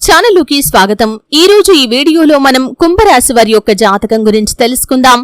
ఛానలుకి స్వాగతం. ఈ రోజు ఈ వీడియోలో మనం కుంభరాశి వారి యొక్క జాతకం గురించి తెలుసుకుందాం.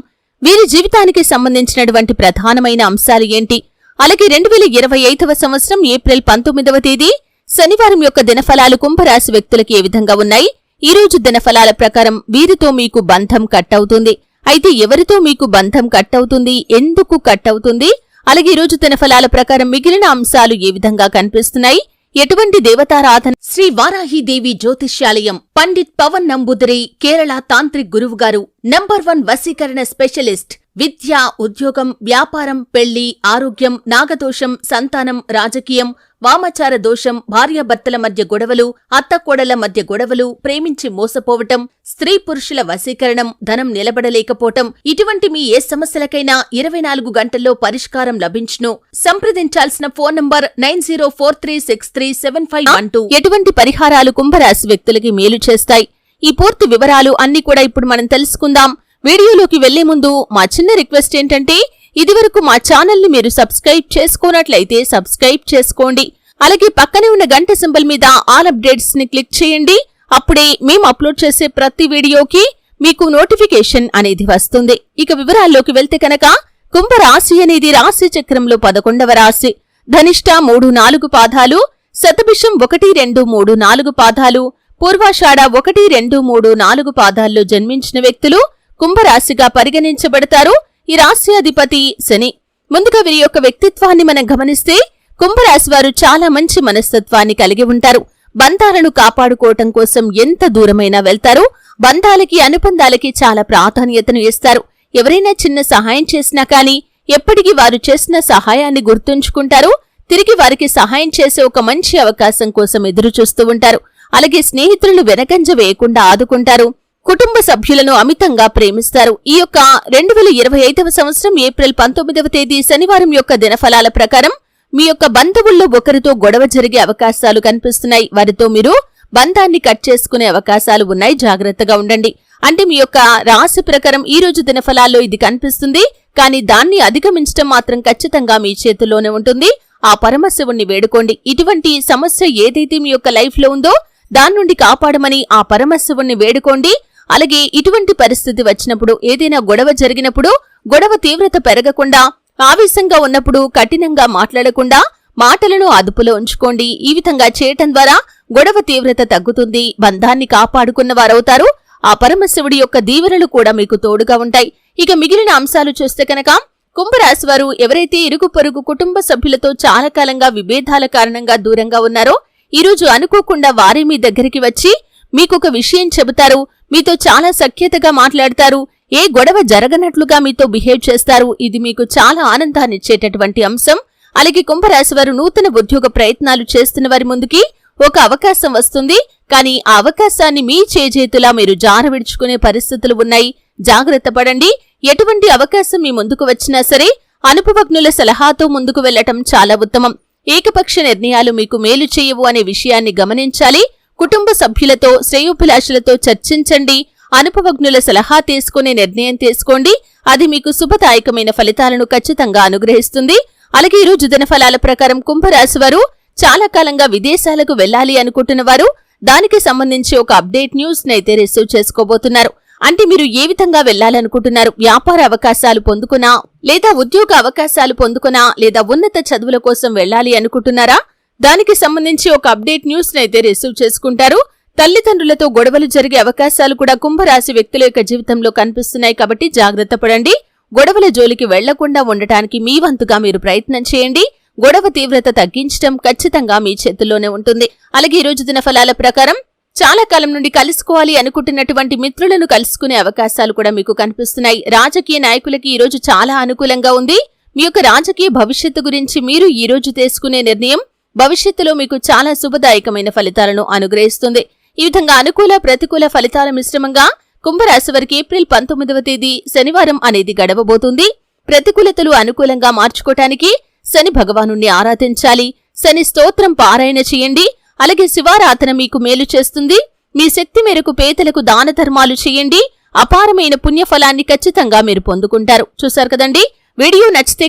వీరి జీవితానికి సంబంధించినటువంటి ప్రధానమైన అంశాలు ఏంటి, అలాగే 2025వ సంవత్సరం ఏప్రిల్ 19వ తేదీ శనివారం యొక్క దినఫలాలు కుంభరాశి వ్యక్తులకి ఏ విధంగా ఉన్నాయి. ఈ రోజు దినఫలాల ప్రకారం వీరితో మీకు బంధం కట్ అవుతుంది. అయితే ఎవరితో మీకు బంధం కట్ అవుతుంది, ఎందుకు కట్ అవుతుంది, అలాగే ఈ రోజు దినఫలాల ప్రకారం మిగిలిన అంశాలు ఏ విధంగా కనిపిస్తున్నాయి, ఎటువంటి దేవతారాధన. శ్రీ వారాహిదేవి జ్యోతిష్యాలయం పండిత్ పవన్ నంబూదిరి కేరళ తాంత్రిక్ గురువు గారు నంబర్ 1 వశీకరణ స్పెషలిస్ట్. విద్య, ఉద్యోగం, వ్యాపారం, పెళ్లి, ఆరోగ్యం, నాగదోషం, సంతానం, రాజకీయం, వామాచార దోషం, భార్యాభర్తల మధ్య గొడవలు, అత్తకోడల మధ్య గొడవలు, ప్రేమించి మోసపోవటం, స్త్రీ పురుషుల వశీకరణం, ధనం నిలబడలేకపోవటం, ఇటువంటి మీ ఏ సమస్యలకైనా 24 గంటల్లో పరిష్కారం లభించును. సంప్రదించాల్సిన ఫోన్ నంబర్ 9043637512. ఎటువంటి పరిహారాలు కుంభరాశి వ్యక్తులకి మేలు చేస్తాయి, ఈ పూర్తి వివరాలు అన్ని కూడా ఇప్పుడు మనం తెలుసుకుందాం. వీడియోలోకి వెళ్లే ముందు మా చిన్న రిక్వెస్ట్ ఏంటంటే, ఇదివరకు మా ఛానల్ని మీరు సబ్స్క్రైబ్ చేసుకోనట్లయితే సబ్స్క్రైబ్ చేసుకోండి. అలాగే పక్కనే ఉన్న గంట సింబల్ మీద ఆల్ అప్డేట్స్ ని క్లిక్ చేయండి. అప్పుడే మేము అప్లోడ్ చేసే ప్రతి వీడియోకి మీకు నోటిఫికేషన్ అనేది వస్తుంది. ఇక వివరాల్లోకి వెళ్తే కనుక, కుంభరాశి అనేది రాశి చక్రంలో 11వ రాశి. ధనిష్ట 3-4 పాదాలు, శతభిషం 1-2-3-4 పాదాలు, పూర్వాషాఢ 1-2-3-4 పాదాల్లో జన్మించిన వ్యక్తులు కుంభరాశిగా పరిగణించబడతారు. ఈ రాశి అధిపతి శని. ముందుగా వీరి యొక్క వ్యక్తిత్వాన్ని మనం గమనిస్తే, కుంభరాశి వారు చాలా మంచి మనస్తత్వాన్ని కలిగి ఉంటారు. బంధాలను కాపాడుకోవటం కోసం ఎంత దూరమైనా వెళ్తారు. బంధాలకి, అనుబంధాలకి చాలా ప్రాధాన్యతను ఇస్తారు. ఎవరైనా చిన్న సహాయం చేసినా కానీ ఎప్పటికీ వారు చేసిన సహాయాన్ని గుర్తుంచుకుంటారు. తిరిగి వారికి సహాయం చేసే ఒక మంచి అవకాశం కోసం ఎదురు చూస్తూ ఉంటారు. అలాగే స్నేహితులను వెనకంజ వేయకుండా ఆదుకుంటారు. కుటుంబ సభ్యులను అమితంగా ప్రేమిస్తారు. ఈ యొక్క 2025వ సంవత్సరం ఏప్రిల్ 19వ తేదీ శనివారం యొక్క దినఫలాల ప్రకారం మీ యొక్క బంధువుల్లో ఒకరితో గొడవ జరిగే అవకాశాలు కనిపిస్తున్నాయి. వారితో మీరు బంధాన్ని కట్ చేసుకునే అవకాశాలు ఉన్నాయి. జాగ్రత్తగా ఉండండి. అంటే మీ యొక్క రాశి ప్రకారం ఈ రోజు దినఫలాల్లో ఇది కనిపిస్తుంది. కానీ దాన్ని అధిగమించడం మాత్రం ఖచ్చితంగా మీ చేతుల్లోనే ఉంటుంది. ఆ పరమశివుణ్ణి వేడుకోండి. ఇటువంటి సమస్య ఏదైతే మీ యొక్క లైఫ్ లో ఉందో దాని నుండి కాపాడమని ఆ పరమశివుణ్ణి వేడుకోండి. అలాగే ఇటువంటి పరిస్థితి వచ్చినప్పుడు, ఏదైనా గొడవ జరిగినప్పుడు గొడవ తీవ్రత పెరగకుండా, ఆవేశంగా ఉన్నప్పుడు కఠినంగా మాట్లాడకుండా మాటలను అదుపులో ఉంచుకోండి. ఈ విధంగా చేయటం ద్వారా గొడవ తీవ్రత తగ్గుతుంది. బంధాన్ని కాపాడుకున్న వారవుతారు. ఆ పరమశివుడి యొక్క దీవెనలు కూడా మీకు తోడుగా ఉంటాయి. ఇక మిగిలిన అంశాలు చూస్తే కనుక, కుంభరాశి వారు ఎవరైతే ఇరుగు పొరుగు కుటుంబ సభ్యులతో చాలా కాలంగా విభేదాల కారణంగా దూరంగా ఉన్నారో, ఈరోజు అనుకోకుండా వారి మీ దగ్గరికి వచ్చి మీకొక విషయం చెబుతారు. మీతో చాలా సఖ్యతగా మాట్లాడతారు. ఏ గొడవ జరగనట్లుగా మీతో బిహేవ్ చేస్తారు. ఇది మీకు చాలా ఆనందాన్నిచ్చేటటువంటి అంశం. అలాగే కుంభరాశి వారు నూతన ఉద్యోగ ప్రయత్నాలు చేస్తున్న వారి ముందుకి ఒక అవకాశం వస్తుంది. కానీ ఆ అవకాశాన్ని మీ చేజేతులా మీరు జారవిడుచుకునే పరిస్థితులు ఉన్నాయి. జాగ్రత్త పడండి. ఎటువంటి అవకాశం మీ ముందుకు వచ్చినా సరే అనుభవజ్ఞుల సలహాతో ముందుకు వెళ్లటం చాలా ఉత్తమం. ఏకపక్ష నిర్ణయాలు మీకు మేలు చేయవు అనే విషయాన్ని గమనించాలి. కుటుంబ సభ్యులతో, శ్రేయోభిలాషులతో చర్చించండి. అనుభవజ్ఞుల సలహా తీసుకునే నిర్ణయం తీసుకోండి. అది మీకు శుభదాయకమైన ఫలితాలను ఖచ్చితంగా అనుగ్రహిస్తుంది. అలాగే ఈ రోజు దినఫలాల ప్రకారం కుంభరాశి వారు చాలా కాలంగా విదేశాలకు వెళ్లాలి అనుకుంటున్న వారు దానికి సంబంధించి ఒక అప్డేట్ న్యూస్ నైతే రిసీవ్ చేసుకోబోతున్నారు. అంటే మీరు ఏ విధంగా వెళ్లాలనుకుంటున్నారు, వ్యాపార అవకాశాలు పొందుకున్నా, లేదా ఉద్యోగ అవకాశాలు పొందుకున్నా, లేదా ఉన్నత చదువుల కోసం వెళ్లాలి అనుకుంటున్నారా, దానికి సంబంధించి ఒక అప్డేట్ న్యూస్ నైతే రిసీవ్ చేసుకుంటారు. తల్లిదండ్రులతో గొడవలు జరిగే అవకాశాలు కూడా కుంభరాశి వ్యక్తుల యొక్క జీవితంలో కనిపిస్తున్నాయి. కాబట్టి జాగ్రత్త పడండి. గొడవల జోలికి వెళ్లకుండా ఉండటానికి మీ వంతుగా మీరు ప్రయత్నం చేయండి. గొడవ తీవ్రత తగ్గించడం ఖచ్చితంగా మీ చేతుల్లోనే ఉంటుంది. అలాగే ఈ రోజు దినఫలాల ప్రకారం చాలా కాలం నుండి కలుసుకోవాలి అనుకుంటున్నటువంటి మిత్రులను కలుసుకునే అవకాశాలు కూడా మీకు కనిపిస్తున్నాయి. రాజకీయ నాయకులకి ఈ రోజు చాలా అనుకూలంగా ఉంది. మీ యొక్క రాజకీయ భవిష్యత్తు గురించి మీరు ఈ రోజు తీసుకునే నిర్ణయం భవిష్యత్తులో మీకు చాలా శుభదాయకమైన ఫలితాలను అనుగ్రహిస్తుంది. ఈ విధంగా అనుకూల, ప్రతికూల ఫలితాల మిశ్రమంగా కుంభరాశి వారికి ఏప్రిల్ 19వ తేదీ శనివారం అనేది గడవబోతుంది. ప్రతికూలతలు అనుకూలంగా మార్చుకోవటానికి శని భగవానుణ్ణి ఆరాధించాలి. శని స్తోత్రం పారాయణ చేయండి. అలాగే శివారాధన మీకు మేలు చేస్తుంది. మీ శక్తి మేరకు పేదలకు దాన ధర్మాలు చేయండి. అపారమైన పుణ్యఫలాన్ని ఖచ్చితంగా మీరు పొందుకుంటారు. చూశారు కదండి. వీడియో నచ్చితే